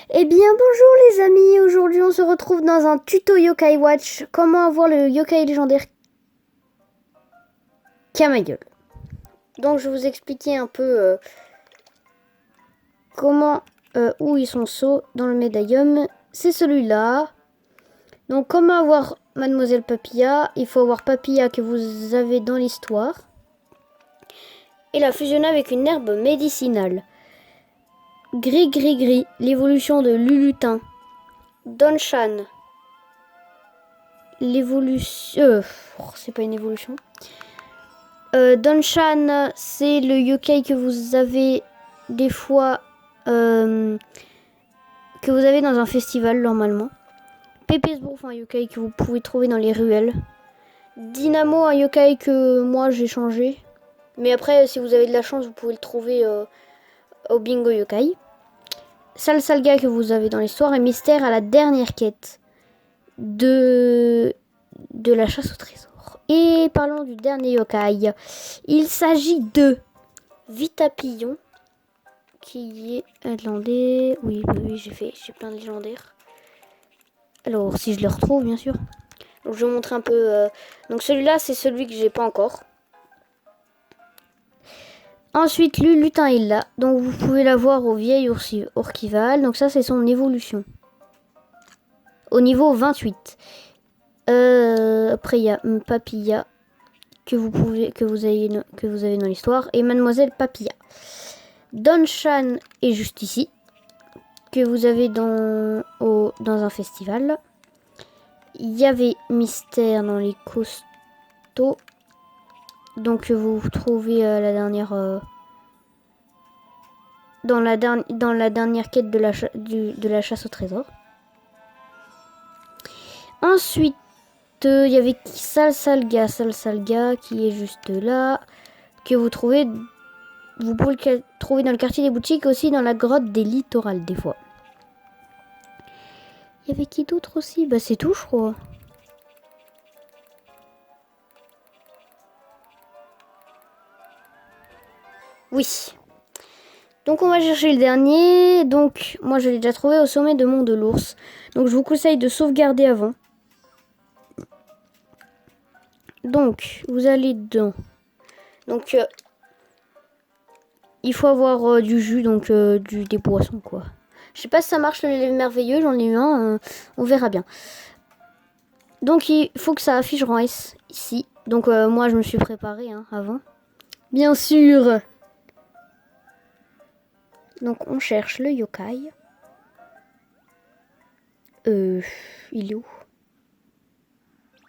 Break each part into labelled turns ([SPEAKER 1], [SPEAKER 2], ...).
[SPEAKER 1] Eh bien bonjour les amis, aujourd'hui on se retrouve dans un tuto Yokai Watch. Comment avoir le Yokai légendaire Kamagueule. Donc je vais vous expliquer un peu comment, où ils sont sauts dans le médaillum. C'est celui-là. Donc comment avoir Mademoiselle Papilla. Il faut avoir Papilla que vous avez dans l'histoire. Et la fusionner avec une herbe médicinale. Gris gris gris, l'évolution de Lulutin. Donshan. L'évolution... c'est pas une évolution. Donshan, c'est le yokai que vous avez des fois... que vous avez dans un festival, normalement. Pépésbourg, un yokai que vous pouvez trouver dans les ruelles. Dynamo, un yokai que moi j'ai changé. Mais après, si vous avez de la chance, vous pouvez le trouver au bingo yokai. Salsalga que vous avez dans l'histoire. Et Mystère à la dernière quête de la chasse au trésor. Et parlons du dernier yokai. Il s'agit de Vitapillon, qui est légendaire. Oui, j'ai plein de légendaires. Alors, si je le retrouve, bien sûr. Donc, je vais vous montrer un peu. Donc, celui-là, c'est celui que j'ai pas encore. Ensuite, Lulutin est là. Donc, vous pouvez l'avoir au vieil Orcival. Donc, ça, c'est son évolution. Au niveau 28. Après, il y a Papilla que vous avez dans l'histoire et Mademoiselle Papilla. Donshan est juste ici, que vous avez dans un festival. Il y avait Mystère dans les costauds, donc vous trouvez la dernière dans la dernière quête de la chasse au trésor. Ensuite, il y avait Salsalga qui est juste là, que vous trouvez. Vous pouvez le trouver dans le quartier des boutiques, aussi dans la grotte des littorales des fois. Il y avait qui d'autre aussi? Bah c'est tout je crois. Oui. Donc on va chercher le dernier. Donc moi je l'ai déjà trouvé au sommet de Mont de l'Ours. Donc je vous conseille de sauvegarder avant. Donc vous allez dedans. Donc il faut avoir du jus, donc des boissons quoi. Je sais pas si ça marche le lait merveilleux, j'en ai eu un, on verra bien. Donc il faut que ça affiche en S ici. Donc moi je me suis préparé avant. Bien sûr. Donc on cherche le yokai. Il est où?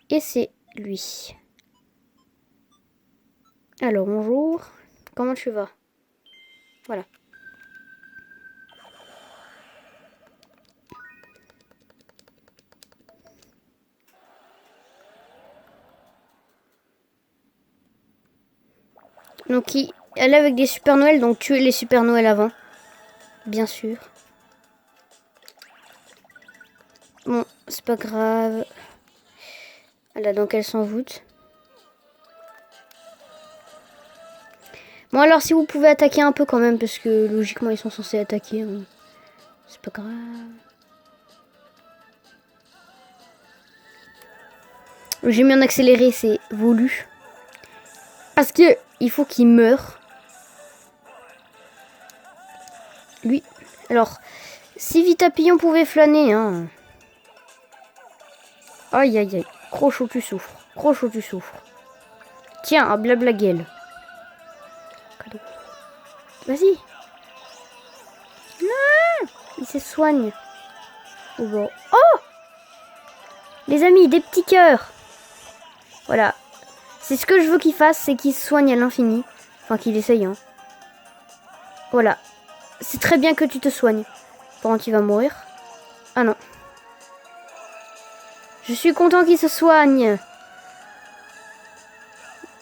[SPEAKER 1] Et c'est lui. Alors bonjour. Comment tu vas? Voilà. Donc elle est avec des Super Noël, donc tuez les Super Noël avant. Bien sûr. Bon, c'est pas grave. Voilà, donc elle s'en voûte. Bon alors si vous pouvez attaquer un peu quand même, parce que logiquement ils sont censés attaquer. C'est pas grave. J'ai mis en accéléré, c'est voulu. Parce que il faut qu'il meure. Lui. Alors, si Vitapillon pouvait flâner, Aïe aïe aïe. Crochot tu souffres. Crochot tu souffres. Tiens, un blablaguel. Cadeau. Vas-y. Non, il se soigne. Oh bon. Oh, les amis, des petits cœurs. Voilà. C'est ce que je veux qu'il fasse, c'est qu'il se soigne à l'infini. Enfin, qu'il essaye, Voilà. C'est très bien que tu te soignes. Par contre, il va mourir. Ah non. Je suis content qu'il se soigne.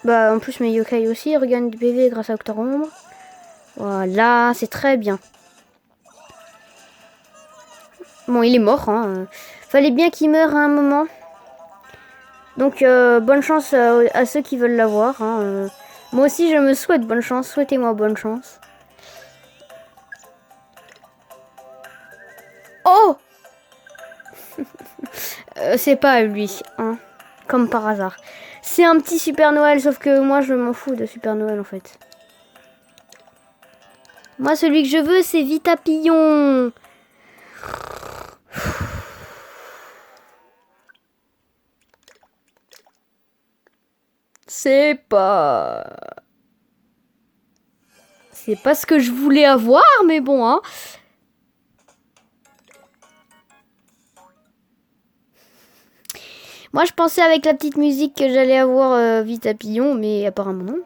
[SPEAKER 1] Bah, en plus, mes yokai aussi regagnent du PV grâce à Octorombre. Voilà, c'est très bien. Bon, il est mort, Fallait bien qu'il meure à un moment. Donc, bonne chance à ceux qui veulent l'avoir, Moi aussi, je me souhaite bonne chance. Souhaitez-moi bonne chance. Oh c'est pas lui, hein. Comme par hasard. C'est un petit Super Noël, sauf que moi je m'en fous de Super Noël en fait. Moi celui que je veux c'est Vitapillon. C'est pas ce que je voulais avoir, mais bon, hein. Moi, je pensais avec la petite musique que j'allais avoir Vitapillon, mais apparemment non.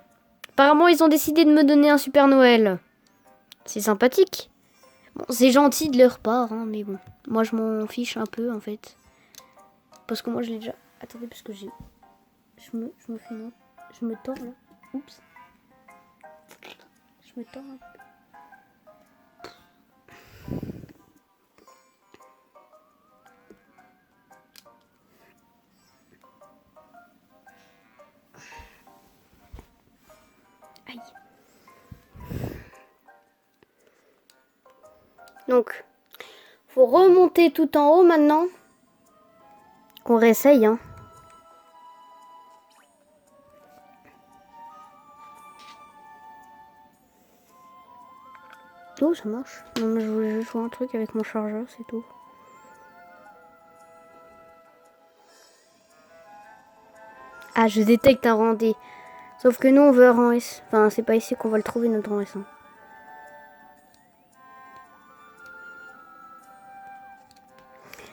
[SPEAKER 1] Apparemment, ils ont décidé de me donner un Super Noël. C'est sympathique. Bon, c'est gentil de leur part, hein, mais bon. Moi, je m'en fiche un peu, en fait. Parce que moi, je l'ai déjà... Attendez, parce que j'ai... Je me fais... Non. Je me tords, là. Oups. Je me tords un peu. Aïe. Donc, faut remonter tout en haut maintenant. Qu'on réessaye, hein. Oh, ça marche. Non, mais je voulais juste voir un truc avec mon chargeur, c'est tout. Ah, je détecte un rang D. Sauf que nous, on veut un rang S. Enfin, c'est pas ici qu'on va le trouver, notre rang S. Hein.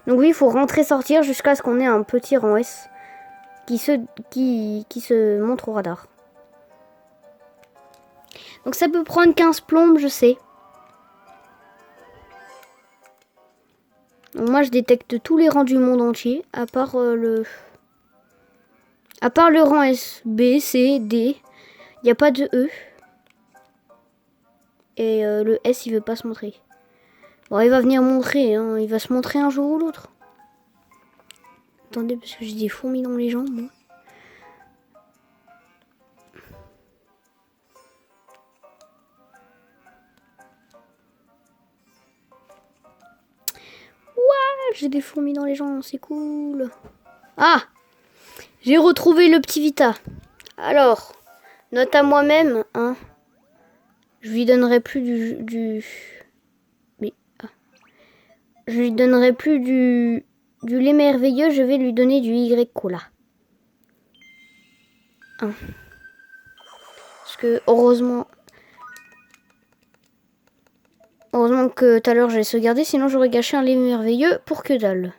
[SPEAKER 1] Donc oui, il faut rentrer, sortir jusqu'à ce qu'on ait un petit rang S qui se montre au radar. Donc ça peut prendre 15 plombes, je sais. Donc moi, je détecte tous les rangs du monde entier, à part le rang S, B, C, D. Il n'y a pas de E. Et le S, il veut pas se montrer. Bon, il va venir montrer, hein. Il va se montrer un jour ou l'autre. Attendez, parce que j'ai des fourmis dans les jambes, moi. Ouais, j'ai des fourmis dans les jambes, c'est cool. Ah! J'ai retrouvé le petit Vita. Alors, note à moi-même, hein. Je lui donnerai plus Mais, ah. Je lui donnerai plus du lait merveilleux, je vais lui donner du Y Cola. Hein. Parce que, heureusement que tout à l'heure j'ai sauvegardé, sinon j'aurais gâché un lait merveilleux pour que dalle.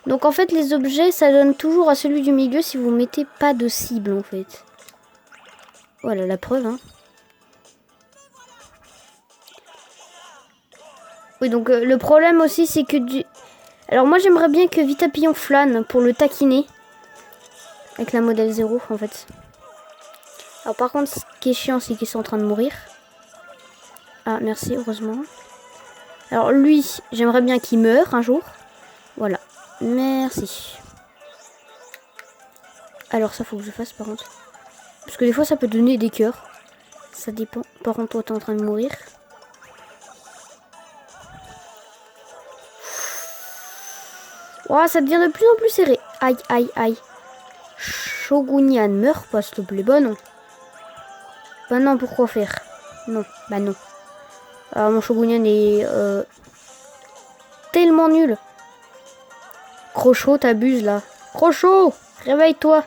[SPEAKER 1] Donc en fait, les objets, ça donne toujours à celui du milieu si vous mettez pas de cible, en fait. Voilà la preuve, hein. Oui, donc le problème aussi, c'est que Alors moi, j'aimerais bien que Vitapillon flâne pour le taquiner. Avec la modèle 0, en fait. Alors par contre, ce qui est chiant, c'est qu'ils sont en train de mourir. Ah, merci, heureusement. Alors lui, j'aimerais bien qu'il meure un jour. Voilà. Merci. Alors ça, faut que je fasse, par contre. Parce que des fois, ça peut donner des cœurs. Ça dépend. Par contre, toi, t'es en train de mourir. Oh, ça devient de plus en plus serré. Aïe, aïe, aïe. Shogunian, meurt pas, s'il te plaît. Bah non. Bah non, pourquoi faire? Non, bah non. Alors, mon Shogunian est tellement nul. Crochot, t'abuses là. Crochot, réveille-toi.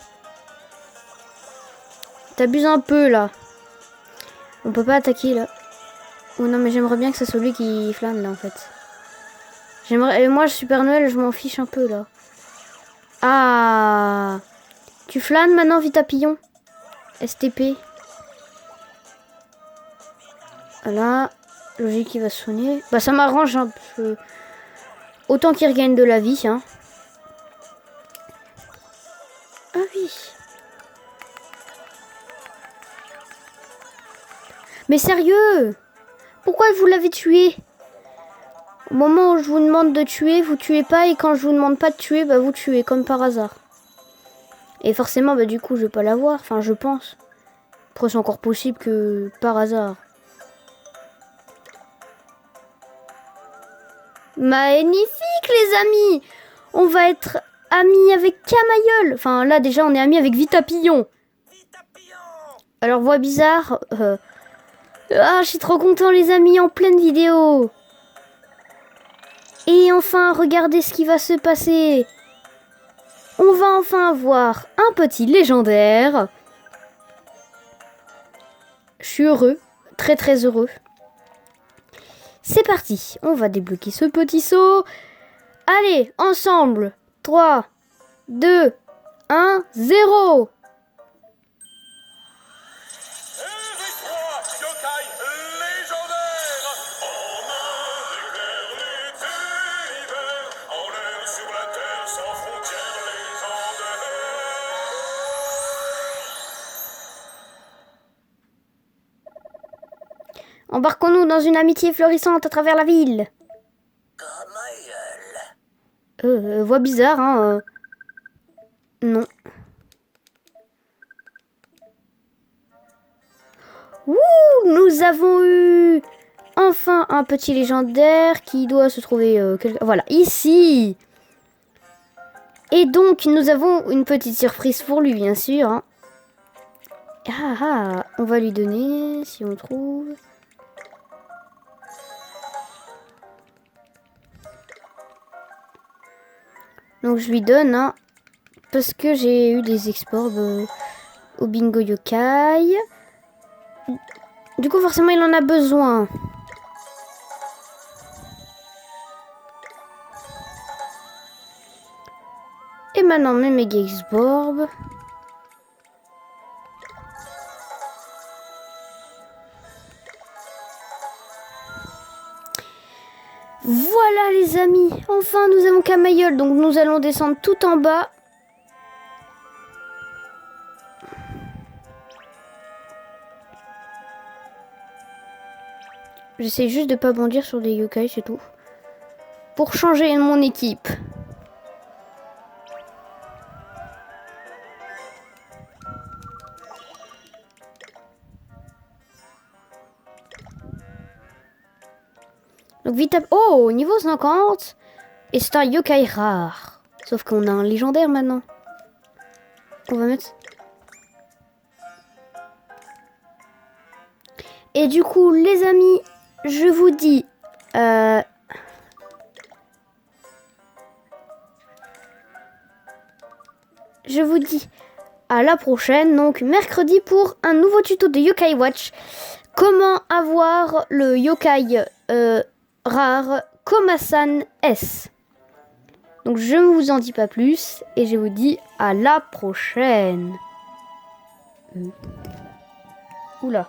[SPEAKER 1] T'abuses un peu là. On peut pas attaquer là. Oh non, mais j'aimerais bien que c'est celui qui flâne là en fait. Moi, Super Noël, je m'en fiche un peu là. Ah, tu flânes maintenant, Vitapillon. STP. Voilà. Logique, il va se soigner. Bah, ça m'arrange un peu. Autant qu'il regagne de la vie, hein. Ah oui. Mais sérieux? Pourquoi vous l'avez tué? Au moment où je vous demande de tuer, vous tuez pas. Et quand je vous demande pas de tuer, bah vous tuez, comme par hasard. Et forcément, bah du coup, je vais pas l'avoir. Enfin, je pense. Après, c'est encore possible que par hasard. Magnifique les amis. On va être amis avec Camailleul. Enfin là déjà on est amis avec Vitapillon. Alors voix bizarre. Ah je suis trop content les amis en pleine vidéo. Et enfin regardez ce qui va se passer. On va enfin avoir un petit légendaire. Je suis heureux. Très très heureux. C'est parti. On va débloquer ce petit saut. Allez, ensemble. 3, 2, 1, 0. Embarquons-nous dans une amitié florissante à travers la ville. Voix bizarre, hein. Non. Ouh, nous avons eu enfin un petit légendaire qui doit se trouver voilà, ici. Et donc, nous avons une petite surprise pour lui, bien sûr. Hein. On va lui donner, si on trouve. Donc, je lui donne, hein, parce que j'ai eu des exports au Bingo Yokai. Du coup, forcément, il en a besoin. Et maintenant, mes Mega X-Borb. Voilà les amis, enfin nous avons Camailleul, donc nous allons descendre tout en bas. J'essaie juste de pas bondir sur des yokai, c'est tout. Pour changer mon équipe. Donc vite à... Oh, niveau 50. Et c'est un yokai rare. Sauf qu'on a un légendaire maintenant. On va mettre... Et du coup, les amis, je vous dis... Je vous dis à la prochaine, donc mercredi pour un nouveau tuto de Yokai Watch. Comment avoir le yokai rare Komasan S. Donc je ne vous en dis pas plus et je vous dis à la prochaine. Oula.